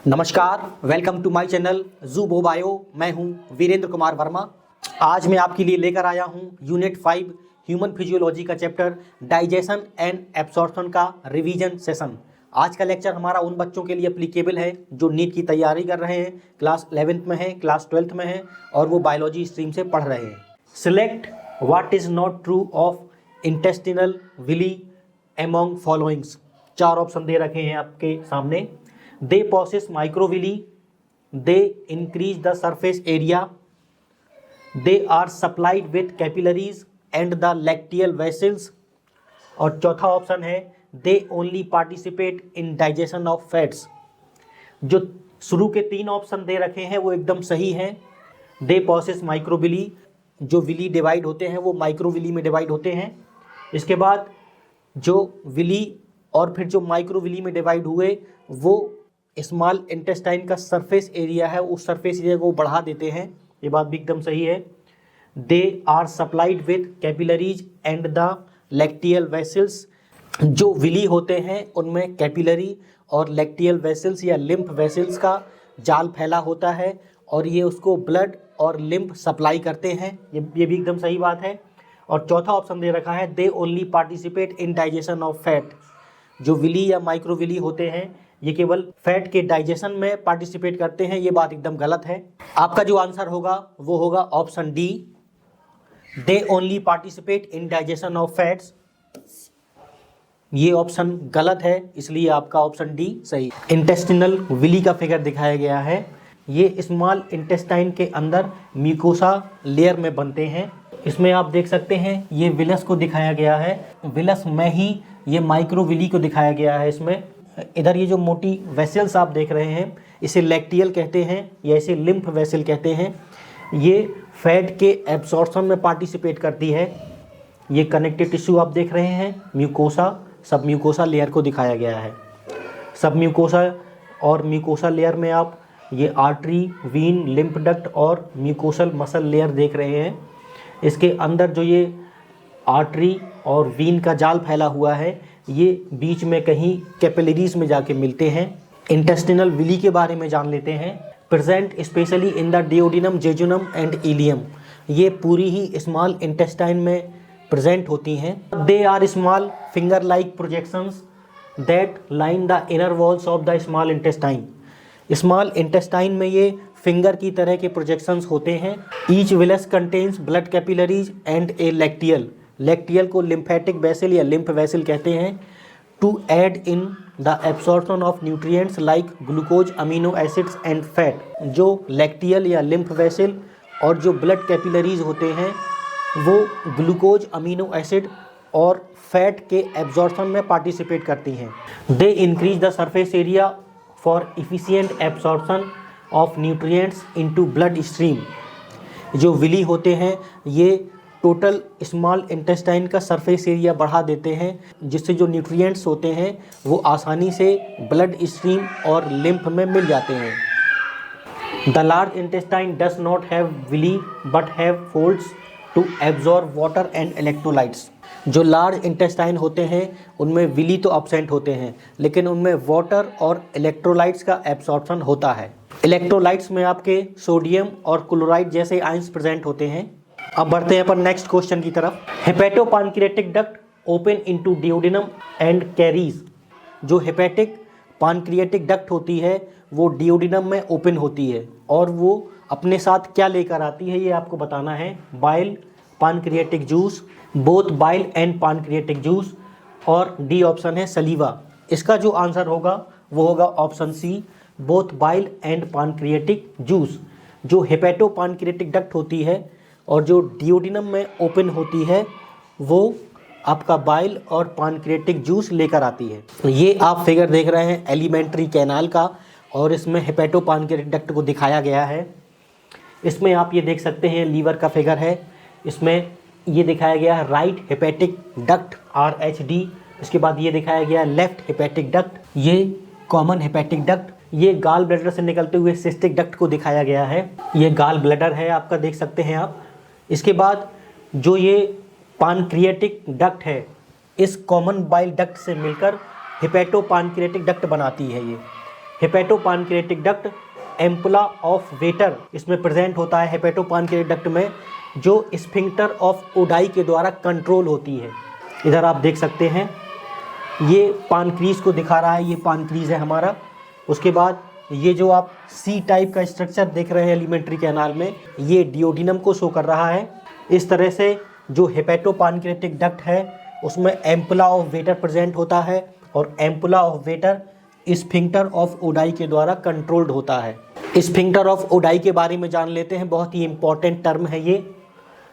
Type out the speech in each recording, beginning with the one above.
नमस्कार, welcome to my channel ज़ूबो बायो। मैं हूं वीरेंद्र कुमार वर्मा। आज मैं आपके लिए लेकर आया हूं यूनिट 5 ह्यूमन फिजियोलॉजी का चैप्टर डाइजेशन एंड एब्सॉर्प्शन का रिवीजन सेशन। आज का लेक्चर हमारा उन बच्चों के लिए एप्लीकेबल है जो नीट की तैयारी कर रहे हैं, क्लास 11th में हैं, क्लास 12th में हैं और वो बायोलॉजी स्ट्रीम से पढ़ रहे हैं। Select what is not true of intestinal villi among followings. 4 option दे रखे हैं आपके सामने। They possess microvilli, they increase the surface area, they are supplied with capillaries and the lacteal vessels, और चौथा ऑप्शन है they only participate in digestion of fats। जो शुरू के 3 ऑप्शन दे रखे हैं वो एकदम सही हैं। they possess microvilli, जो विली डिवाइड होते हैं वो माइक्रोविली में डिवाइड होते हैं। इसके बाद जो विली और फिर जो माइक्रोविली में डिवाइड हुए वो स्मॉल इंटेस्टाइन का सरफेस एरिया है, उस सरफेस एरिया को बढ़ा देते हैं। ये बात भी एकदम सही है। They are supplied with capillaries and the lacteal vessels. जो विली होते हैं उनमें कैपिलरी और लैक्टियल वेसल्स या लिम्फ वेसल्स का जाल फैला होता है और ये उसको ब्लड और लिम्फ सप्लाई करते हैं। ये भी एकदम सही बात है। और चौथा ऑप्शन दे रखा है they only participate in digestion of fat. जो विली या माइक्रोविली होते हैं ये केवल फैट के डाइजेशन में पार्टिसिपेट करते हैं। ये बात एकदम गलत है। आपका जो आंसर होगा वो होगा option D, they only participate in digestion of fats. ये ऑप्शन गलत है, इसलिए आपका ऑप्शन डी सही। इंटेस्टिनल विली का फिगर दिखाया गया है। ये स्मॉल इंटेस्टाइन के अंदर म्यूकोसा लेयर में बनते हैं। इसमें आप देख सकते हैं ये विलस को दिखाया गया है, विलस में ही ये माइक्रोविली को दिखाया गया है। इसमें इधर ये जो मोटी वेसल्स आप देख रहे हैं इसे लैक्टियल कहते हैं या इसे लिम्फ वेसल कहते हैं। ये फैट के एब्सॉर्प्शन में पार्टिसिपेट करती है। ये कनेक्टिव टिश्यू आप देख रहे हैं, म्यूकोसा, सब म्यूकोसा लेयर को दिखाया गया है। सब म्यूकोसा और म्यूकोसा लेयर में आप ये आर्टरी, वीन, लिम्फ डक्ट और म्यूकोसल मसल लेयर देख रहे हैं। इसके अंदर जो ये आर्टरी और वीन का जाल फैला हुआ है ये बीच में कहीं कैपिलरीज में जाके मिलते हैं। इंटेस्टिनल विली के बारे में जान लेते हैं। Present specially in the duodenum, jejunum and ileum. ये पूरी ही स्मॉल इंटेस्टाइन में प्रेजेंट होती हैं। They are small finger like projections that line the inner walls of the small intestine. Small intestine में ये फिंगर की तरह के प्रोजेक्शंस होते हैं। Each villus contains blood capillaries and a lacteal. Lacteal को लिम्फेटिक वेसल या लिम्फ वेसल कहते हैं। To aid in the absorption of nutrients like glucose, amino acids and fat. जो लैक्टियल या लिम्फ वेसल और जो ब्लड कैपिलरीज होते हैं वो ग्लूकोज, अमीनो एसिड और फैट के एब्जॉर्प्शन में पार्टिसिपेट करती हैं। They increase the surface area for efficient absorption of nutrients into blood stream. जो विली होते हैं ये टोटल स्मॉल इंटेस्टाइन का सरफेस एरिया बढ़ा देते हैं जिससे जो न्यूट्रिएंट्स होते हैं वो आसानी से ब्लड स्ट्रीम और लिम्फ में मिल जाते हैं। The large intestine does not have villi but have folds to absorb water and electrolytes. जो लार्ज इंटेस्टाइन होते हैं उनमें विली तो एब्सेंट होते हैं लेकिन उनमें वाटर और इलेक्ट्रोलाइट्स का एब्सॉर्प्शन होता है। इलेक्ट्रोलाइट्स में आपके सोडियम और क्लोराइड जैसे आयंस प्रेजेंट होते हैं। अब बढ़ते हैं अपन नेक्स्ट क्वेश्चन की तरफ। Hepatopancreatic duct open into duodenum and carries. जो हेपेटिक पानक्रियाटिक डक्ट होती है वो डिओडिनम में ओपन होती है और वो अपने साथ क्या लेकर आती है ये आपको बताना है। Bile, pancreatic juice, both bile and pancreatic juice, और डी ऑप्शन है सलीवा। इसका जो आंसर होगा वो होगा option C, both bile and pancreatic juice. जो हेपेटोपानक्रियाटिक डक्ट होती है और जो डिओडिनम में ओपन होती है वो आपका बाइल और पानक्रियाटिक जूस लेकर आती है। तो ये आप फिगर देख रहे हैं एलिमेंट्री कैनाल का और इसमें हेपेटोपानक्रियाटिक डक्ट को दिखाया गया है। इसमें आप ये देख सकते हैं लीवर का फिगर है। इसमें ये दिखाया गया है राइट हेपेटिक डक्ट RHD। इसके बाद ये दिखाया गया है लेफ्ट हेपेटिक डक्ट, ये कॉमन हेपेटिक डक्ट। ये गाल ब्लैडर से निकलते हुए सिस्टिक डक्ट को दिखाया गया है। ये गाल ब्लैडर है आपका, देख सकते हैं आप। इसके बाद जो ये पानक्रियाटिक डक्ट है इस कॉमन बाइल डक्ट से मिलकर हेपेटोपानक्रियाटिक डक्ट बनाती है। हेपेटोपानक्रियाटिक डक्ट, एम्पुला ऑफ वेटर इसमें प्रेजेंट होता है हेपेटोपानक्रियाटिक डक्ट में, जो स्फिंक्टर ऑफ ओडाई के द्वारा कंट्रोल होती है। इधर आप देख सकते हैं ये पानक्रीज को दिखा रहा है, ये पानक्रीज है हमारा। उसके बाद ये जो आप सी टाइप का स्ट्रक्चर देख रहे हैं एलिमेंट्री कैनाल में, ये डिओडिनम को शो कर रहा है। इस तरह से जो हेपेटोपानक्रियाटिक डक्ट है उसमें एम्पुला ऑफ वेटर प्रेजेंट होता है और ampulla of waiter sphincter of ODI के द्वारा कंट्रोल्ड होता है। स्फिंक्टर ऑफ ओडाई के बारे में जान लेते हैं, बहुत ही इंपॉर्टेंट टर्म है ये।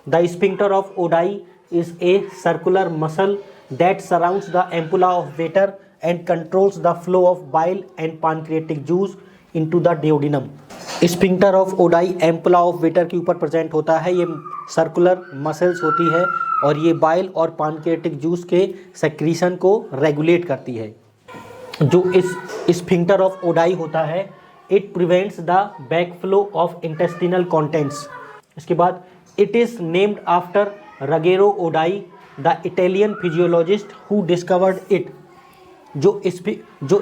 The sphincter of ODI is a circular muscle that surrounds the ampulla of waiter and controls the flow of bile and pancreatic juice into the duodenum। Sphincter of ODI ampulla of waiter के ऊपर present होता है। ये circular muscles होती है और ये bile और पानक्रियाटिक जूस के सेक्रीशन को रेगुलेट करती है। जो इस स्फिंक्टर ऑफ ओडाई होता है, it prevents the backflow of intestinal contents. इसके बाद it is named after Ruggero Oddi, the Italian physiologist who discovered it. जो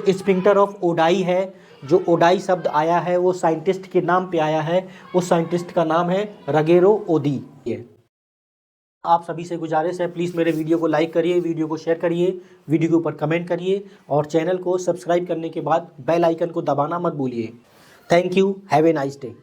स्फिंक्टर ऑफ ओडाई है, जो ओडाई शब्द आया है वो साइंटिस्ट के नाम पे आया है, उस साइंटिस्ट का नाम है रगेरो ओदी। आप सभी से गुजारिश है प्लीज़ मेरे वीडियो को लाइक करिए, वीडियो को शेयर करिए, वीडियो के ऊपर कमेंट करिए और चैनल को सब्सक्राइब करने के बाद बेल आइकन को दबाना मत भूलिए। Thank you, have a nice day.